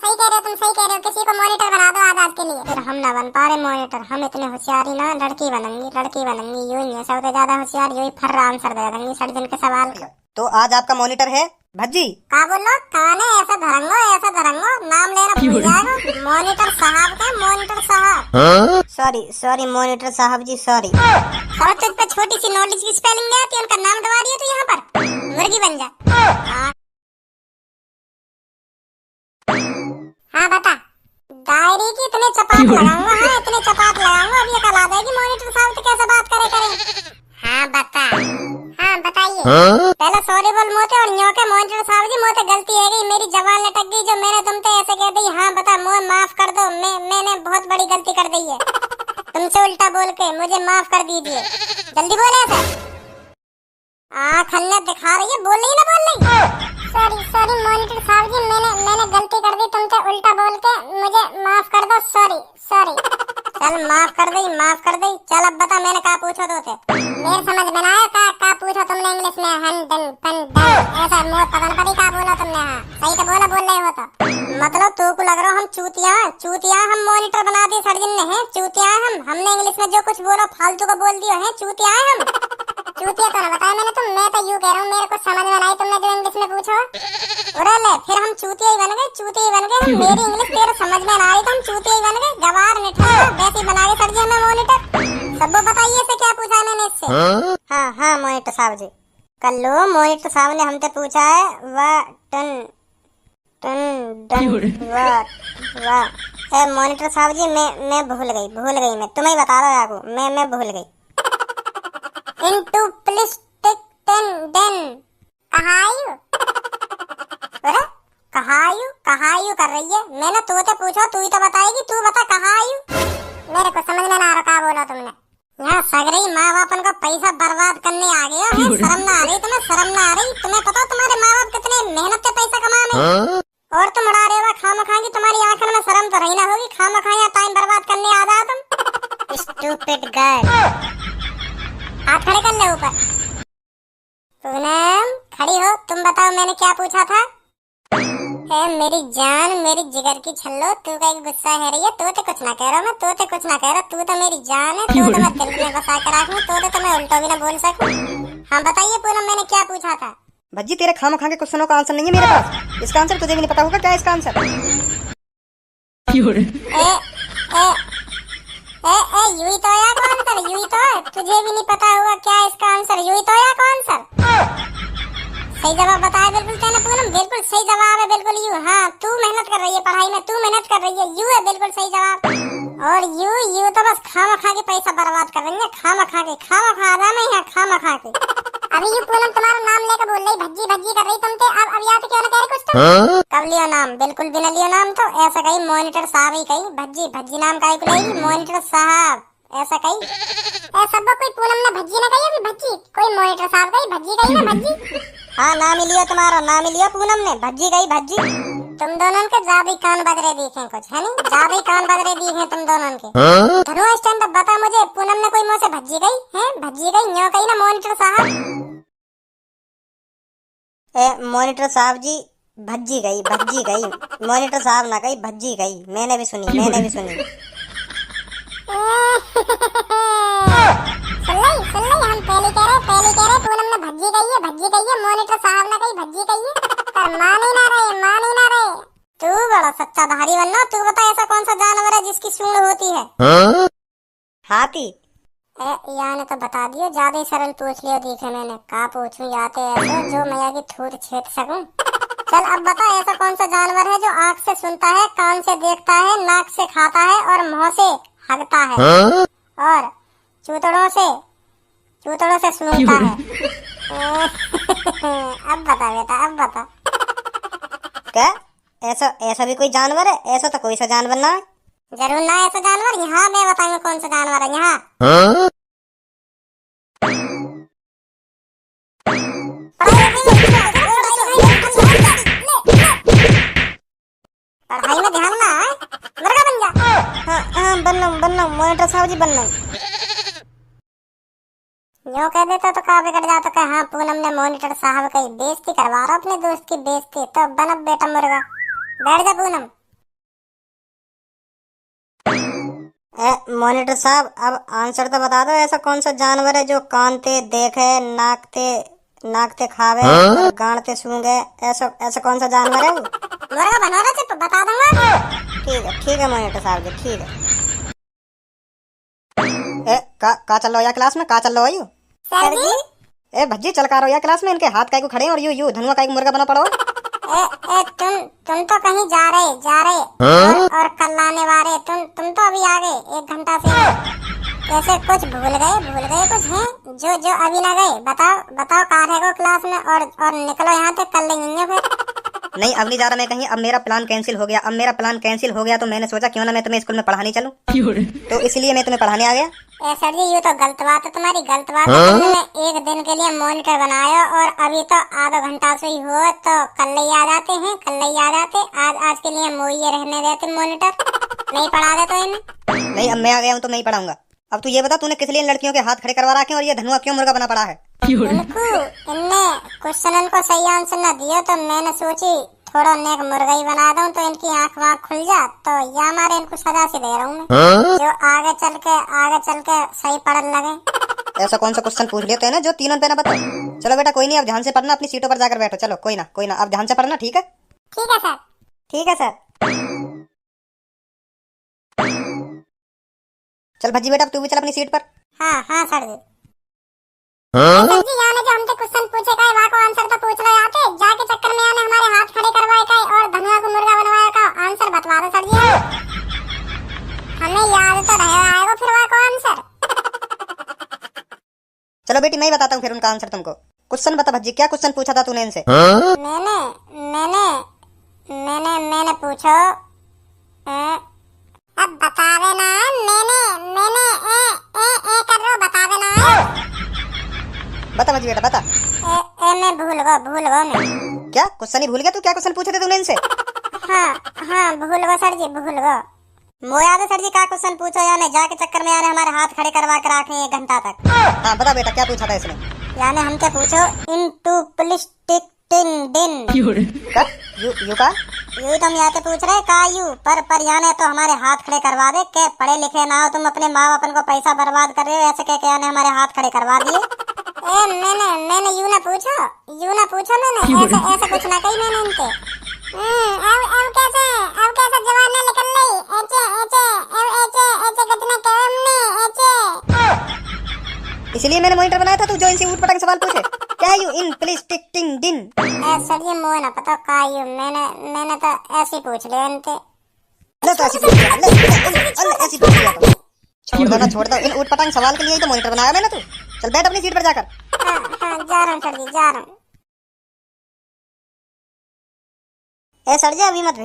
सही कह रहे हो तुम, सही कह रहे हो। किसी को मॉनिटर बना दो आज के लिए। फिर हम ना बन पा रहे मॉनिटर, हम इतने होशियारी ना, लड़की बनूंगी, लड़की बनूंगी। यूं ही है, सबसे ज्यादा होशियार यही फर्रा आंसर दे देंगी 60 दिन के सवाल का। तो आज आपका मॉनिटर है भज्जी। का बोलो काने, ऐसा धरंगो, ऐसा धरंगो, नाम लेना भूल जाएगा। मॉनिटर साहब का, मॉनिटर साहब। सॉरी सॉरी मॉनिटर साहब जी, सॉरी। और तुझ पे छोटी सी नॉलेज की स्पेलिंग नहीं आती, उनका नाम दबा दिया तू यहाँ पर, मुर्गी बन जा। हाँ बता, डायरी की इतने चपाट लगाऊंगा, हाँ इतने चपाट लगाऊंगा, अब ये कल आ जाएगी मॉनिटर साहब से कैसे बात करे। हाँ बता, हाँ बताइए। पहले सॉरी बोल मोते, और न्यो के मॉनिटर साहब जी मोते गलती है गई, मेरी जबान लटक गई जो मैंने तुमसे ऐसे कह दी। हाँ बता, मुझे माफ कर दो, मैंने बहुत बड़ी गलती कर दी है, तुमसे उल्टा बोल के मुझे माफ कर दीजिए। जल्दी बोले ऐसे, खन्नत दिखा रही है, बोल रही ना, बोल रही। सॉरी सॉरी मॉनिटर साहब जी, मैंने गलती कर दी, तुमसे उल्टा बोल के, मुझे माफ कर दो, सॉरी सॉरी। चल माफ कर दी, माफ कर दी। चल अब बता, मैंने कहा पूछो तो मेरे समझ में आया, का पूछो तुमने इंग्लिश में, हन डन फन डन ऐसा मोर पकड़ पड़ी का बोला तुमने। हाँ सही तो बोल रहे हो। तो मतलब तू को लग रहा हम चूतिया हम मॉनिटर बना दी 60 दिन में है, चूतिया हमने इंग्लिश में जो कुछ बोलो फालतू को बोल दिया है, चूतिया हम। चूतिया तो ना बताया मैंने, मैं तो यूं कह रहा हूँ, मेरे को समझ में आई तुमने जो इंग्लिश में पूछो। उड़े ले, फिर हम चूतिया ही बन गए, चूतिया ही बन गए। मेरी इंग्लिश तेरे समझ में ना आई तो हम चूतिया ही बन गए। गवार निठा वैसे बना के 60 दिन में मॉनिटर। सबको बताइए से क्या पूछा है मैंने इससे। हाँ मॉनिटर साहब जी, कल लो मॉनिटर साहब ने हमसे पूछा है मॉनिटर साहब जी, मैं भूल गई, मैं तुम्हें बता रहा हूँ, मैं भूल गई। Into plastic den कहायु कर रही है। मैंने तुझसे पूछा, तू ही तो बताएगी, तू बता कहायु। मेरे को समझ में ना आ रहा क्या बोला तुमने। यहाँ सगरी माँ बाप को पैसा बर्बाद करने आ गया है, शर्म ना आ रही तुम्हें, शर्म ना आ रही तुम्हें। पता तुम्हारे माँ बाप कितने मेहनत से पैसा कमाने, और तुम उड़ा रहे हो खामखा की। तुम्हारी आंखों में शर्म तो रही ना होगी, खामखा यहाँ टाइम बर्बाद करने आ जाओ तुम। स्टूपिड गर्ल, हाथ खड़े कर ले ऊपर। पूनम खड़ी हो, तुम बताओ मैंने क्या पूछा था। मेरी जान, मेरी जिगर की छल्लो, तू का गुस्सा है रही है। तो कुछ ना कह रहा मैं, तो कुछ ना कह रहा, तू तो मेरी जान है, तो मैं दिल में बसा कर रखूं, तो मैं उल्टा भी ना बोल सकूं। हाँ बताइए पूनम, मैंने क्या पूछा था। भज्जी तेरे खामखा के क्वेश्चनों का आंसर नहीं है मेरे पास, इसका आंसर तुझे भी नहीं पता होगा। क्या इसका आंसर? यूं तो या कौन सर, यूं तो तुझे भी नहीं पता होगा क्या इसका आंसर। यूं तो या कौन सर, सही जवाब बताया बिल्कुल तेने पूनम, बिल्कुल सही जवाब है, बिल्कुल यूं। हाँ तू मेहनत कर रही है पढ़ाई में, तू मेहनत कर रही है, यूं है बिल्कुल सही जवाब। और यूं तो बस खामखा के पैसा बर्बाद कर रही है, खामखा आधा में यहाँ खामखा के। अभी यूं पूनम तुम्हारा नाम लेकर बोल रही, भज्जी कर रही तुम। अब याद क्यों ना कह रही कुछ तो। कब लियो नाम, बिल्कुल भी न लियो नाम। तो ऐसा कही मॉनिटर साहब ही कही, भज्जी नाम का ही लेगी, मॉनिटर साहब ऐसा कही। सब कोई पूनम ने भज्जी ना कही, अभी भज्जी कोई मॉनिटर साहब कही, भज्जी कही ना भज्जी। हाँ नाम ही लिया तुम्हारा, नाम ही लिया पूनम ने, भज्जी गई भज्जी। तुम दोनों के ज्यादा कान बदरे दिखे कुछ है नहीं, ज्यादा कान बदरे दिखे तुम दोनों के। धनु स्टैंड बता मुझे, पूनम ने कोई मुंह से भज्जी गई है, भज्जी गई न्यो कही ना मॉनिटर साहब। मॉनिटर साहब जी भज्जी गई, मॉनिटर साहब ना कही, भज्जी गई। मैंने भी सुनी। सुन ली हम पहले कह रहे पूनम ने भज्जी कही है, मॉनिटर साहब ने कही भज्जी कही है, पर मान ही ना रहे। तू बड़ा सच्चा धारी बनना। तू बता ऐसा कौन सा जानवर है जिसकी सूंड होती है? हाथी। याने तो बता दियो, ज्यादा ही सरल पूछ लिया दिखे मैंने। का पूछूं याते ऐसे जो मैया की थूर छेद सकूं। चल अब बता ऐसा कौन सा जानवर है जो आँख से सुनता है, कान से देखता है, नाक से खाता है और मुंह से हगता है, और चूतड़ों से सूंघता है। अब बता बेटा, अब बता। क्या ऐसा भी कोई जानवर है? ऐसा तो कोई सा जानवर ना है। जरूर ना ऐसा जानवर। यहाँ मैं बताऊंगा कौन सा जानवर है। यहाँ पढ़ाई में ध्यान ना है, मुर्गा बन जा। हाँ बनना मॉनिटर साहब जी बनना। यूँ कह देता तो का बिगड़ जाता कि हाँ पूनम ने मॉनिटर साहब की बेइज्जती करवा रहा, अपने दोस्त की बेइज्जती। तो बन बेटा मुर्गा, बैठ जा पूनम। मॉनिटर साहब अब आंसर तो बता दो, ऐसा कौन सा जानवर है जो कानते देखे, नाकते खावे और गांडते सूंघे? ऐसा ऐसा कौन सा जानवर है वो? मुर्गा बना रहा सिर्फ बता दूंगा। ठीक है मॉनिटर साहब जी, ठीक है। का चल रहा हो या क्लास में, का चल रहा हो यू? सर जी भज्जी चल का रहो या क्लास में, इनके हाथ काहे को खड़े हैं और यू धनुआ काहे को मुर्गा बना पड़ो? तुम तो कहीं जा रहे और कल आने वाले, तुम तो अभी आ गए 1 घंटा से। कैसे कुछ भूल गए कुछ हैं जो अभी ना गए? बताओ कहाँ रह गो क्लास में, और निकलो यहाँ से, कल लेंगे फिर। नहीं अब नहीं जा रहा मैं कहीं, अब मेरा प्लान कैंसिल हो गया। तो मैंने सोचा क्यों ना मैं तुम्हें स्कूल में पढ़ाने चलूं, तो इसलिए मैं तुम्हें पढ़ाने आ गया। सर जी ये तो गलत बात है, तुम्हारी गलत बात है। तुमने 1 दिन के लिए मॉनिटर बनाया और अभी तो आधा घंटा से ही हो, तो कल ही आ जाते। आज के लिए मोइये रहने देते मॉनिटर, नहीं पढ़ा दे तो इन्हें। नहीं अब मैं आ गया हूँ तो नहीं पढ़ाऊंगा। अब तू ये बता, तूने किस लिए लड़कियों के हाथ खड़े करवा रखे और ये धनुआ क्यों मुर्गा बना पड़ा है? इनने क्वेश्चन को सही आंसर न दिया तो मैंने सोची थोड़ा नेक मुर्गा ही बना दूं, तो इनकी आंख वाँख खुल जा, तो या मारे इनको सजा से दे रहा हूँ मैं, जो आगे चल के सही पढ़ने लगे। ऐसा कौन सा क्वेश्चन पूछ लेते हैं ना जो तीनों पे ना बता? चलो बेटा कोई नहीं, अब ध्यान से पढ़ना, अपनी सीटों पर जाकर बैठो। चलो कोई ना अब ध्यान से पढ़ना, ठीक है? ठीक है सर। चल भज्जी बेटा तू भी चल अपनी सीट पर। हाँ सर जी। सर जी याने जो हमसे क्वेश्चन पूछे का वहाँ को आंसर तो पूछ रहे आते, जाके चक्कर में आने हमारे हाथ खड़े करवाए का और धनुआ को मुर्गा बनवाया का आंसर बतवा दो सर जी। हमें याद तो रह आएगा फिर वहाँ को आंसर। चलो बेटी मैं ही बताता हूँ फिर उनका आंसर तुमको। क्वेश्चन बता भज्जी, क्या क्वेश्चन पूछा था तूने इनसे? मैंने पूछो, अब बतावे ना। मैंने ए कर रो, बतावे ना। बता भज्जी बेटा बता। मैं भूल गो मैं। क्या क्वेश्चन ही भूल गया तू? क्या क्वेश्चन पूछे थे तूने इनसे? हाँ भूल गो सर जी, भूल गो। मो याद है सर जी क्या क्वेश्चन पूछो यानी जाके चक्कर में आने हमारे हाथ खड़े करवा कर रखे 1 घंटा तक। हाँ बता बेटा क्या पूछा था इसने? यानी हमसे पूछो इनटू प्लीज टिक टिंग दिन। यू का यू तुम यहाँ पूछ रहे का यू पर यानी तो हमारे हाथ खड़े करवा दे के पढ़े लिखे ना हो तुम, अपने माँ बाप को पैसा बर्बाद कर रहे हो, ऐसे कह के यानी हमारे हाथ खड़े करवा दिए। मैंने यू ना पूछो मैंने ऐसे कुछ ना कही मैंने इनके। अब कैसे जवान ना निकल रही एचे कितने काम ने इसलिए मैंने मॉनिटर बनाया था तू जो इनसे ऊट पटांग सवाल पूछे। क्या यू इन प्लीज टिक टिंग दिन? सर ये मोह ना पता का यू मैंने तो ऐसे पूछ लिया इनसे। छोड़ दो इन ऊट पटांग सवाल के लिए ही तो मॉनिटर बनाया मैंने। तू चल बैठ अपनी सीट पर जाकर। हाँ जा रहा हूँ सर जी, जा रहा हूँ। सर जी अभी मत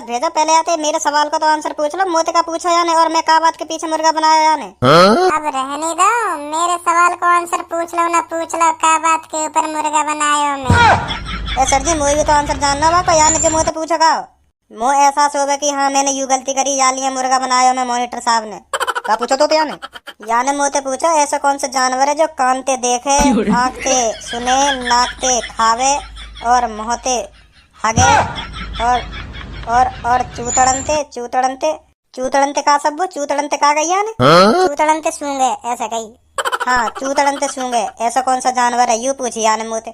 भेजो, पहले आते मेरे सवाल का तो आंसर पूछ लो। मोते का पूछो याने और मैं का बात के पीछे मुर्गा बनाया याने। अब रहने दो, मेरे सवाल को आंसर पूछ लो ना पूछ लो, का बात के ऊपर मुर्गा बनायो मैं। सर जी मुझे भी तो आंसर जानना बा यानी जो मोते पूछोगा मो एहसास होगा कि हाँ मैंने यू गलती करी यानी मुर्गा बनाया मैं मॉनिटर साहब ने। का पूछो तो याने मोते पूछो ऐसा कौन सा जानवर है जो कानते देखे, आँखते सुने, नाकते खावे और मोहते हगे और चूतड़नते का सब चूतड़नते का गई यानी चूतड़नते सूंगे ऐसा कही। हाँ चूतड़नते सूंगे ऐसा कौन सा जानवर है यू पूछी यानी मोते।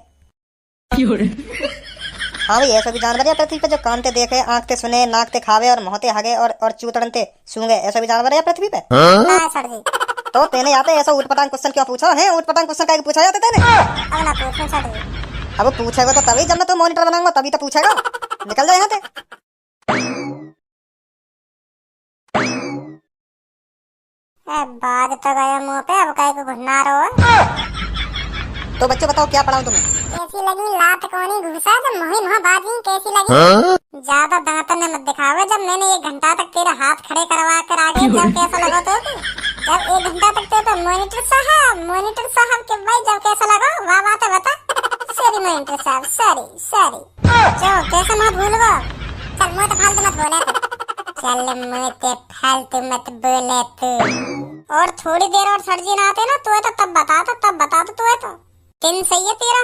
हाँ भाई ऐसा भी जानवर है पृथ्वी पे जो कानते देखे, आँखते सुने, नाकते खावे और मोहते हगे और चूतड़नते सूंगे, ऐसा भी जानवर है पृथ्वी पे? हाँ सर जी। तो तेने यहाँ पे ऐसा ऊटपटांग क्वेश्चन क्यों पूछा है? ऊटपटांग क्वेश्चन का पूछा जाता तेने? अब ना पूछो सर जी। अब पूछेगा तो तभी जब मैं तो मॉनिटर बनाऊंगा तभी तो पूछेगा। निकल जाए यहाँ से। बाज तो गया मुंह पे, अब कहीं को घुसना रहो। तो बच्चों बताओ क्या पढ़ाऊं तुम्हें? कैसी लगी लात कोनी घुसा तो मोही बाजी कैसी लगी? ज्यादा दांतन ने मत दिखावे। जब मैंने 1 घंटा तक तेरे हाथ खड़े करवा कर आगे जब कैसा लगा तो जब 1 घंटा तक तो मॉनिटर साहब के भाई जब कैसा लगा वाह बात बता। सॉरी मॉनिटर साहब, सॉरी जो कैसा मत भूल गो। चल मुझे तो फालतू मत बोले तू। और थोड़ी देर और सर जी ना आते ना तो तब बता दो तू है तो दिन सही है तेरा।